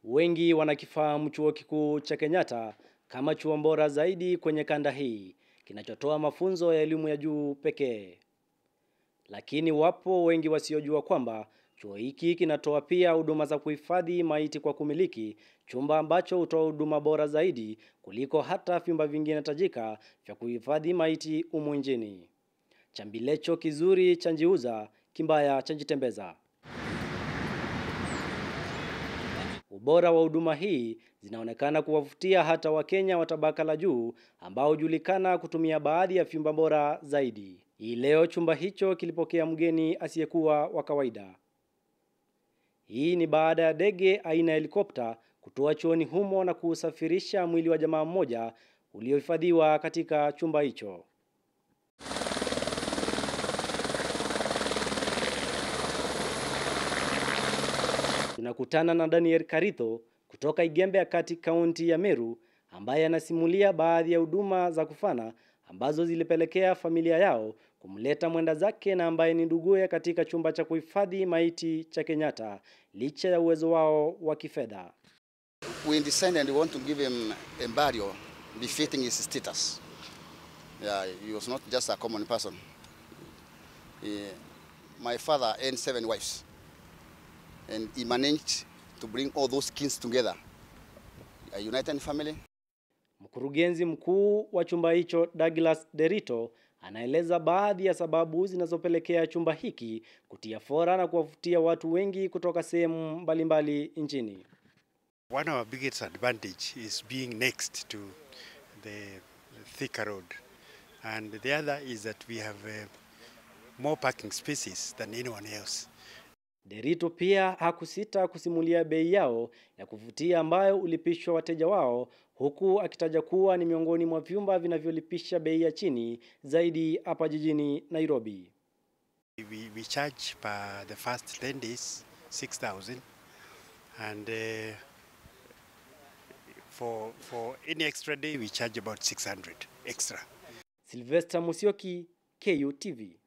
Wengi wanakifahamu chuo kikuu cha Kenyatta kama chuo bora zaidi kwenye kanda hii, kinachotoa mafunzo ya elimu ya juu pekee. Lakini wapo wengi wasiojua kwamba chuo hiki kinatoa pia huduma za kuhifadhi maiti kwa kumiliki chumba ambacho hutoa huduma bora zaidi kuliko hata vyumba vingine tajika vya kuhifadhi maiti humu nchini. Chambilecho kizuri chanjiuza, kimbaya chanjitembeza. Ubora wa huduma hii zinaonekana kuwavutia hata Wakenya wa tabaka la juu ambao hujulikana kutumia baadhi ya vyumba bora zaidi. Hii leo chumba hicho kilipokea mgeni asiyekuwa wa kawaida. Hii ni baada ya ndege aina ya helikopta kutoa chuoni humo na kusafirisha mwili wa jamaa mmoja uliohifadhiwa katika chumba hicho. Tunakutana na Daniel Karitho kutoka Igembe ya Kati, kaunti ya Meru, ambaye anasimulia baadhi ya huduma za kufana ambazo zilipelekea familia yao kumleta mwenda zake na ambaye ni nduguye katika chumba cha kuhifadhi maiti cha Kenyatta licha ya uwezo wao wa kifedha. We decided and we want to give him a burial befitting his status. He was not just a common person. My father had 7 wives. And he managed to bring all those kins together. A united family. Mkurugenzi mkuu wa chumba hicho Douglas Derito anaeleza baadhi ya sababu zinazopelekea chumba hiki kutia fora na kuwavutia watu wengi kutoka sehemu mbalimbali nchini. One of our biggest advantage is being next to the Thika Road, and the other is that we have more parking spaces than anyone else. Derito pia hakusita kusimulia bei yao ya kuvutia ambayo ulipishwa wateja wao, huku akitaja kuwa ni miongoni mwa vyumba vinavyolipisha bei ya chini zaidi hapa jijini Nairobi. We charge per the first 10 days 6,000, and for any extra day we charge about 600 extra. Sylvester Musyoki, KUTV.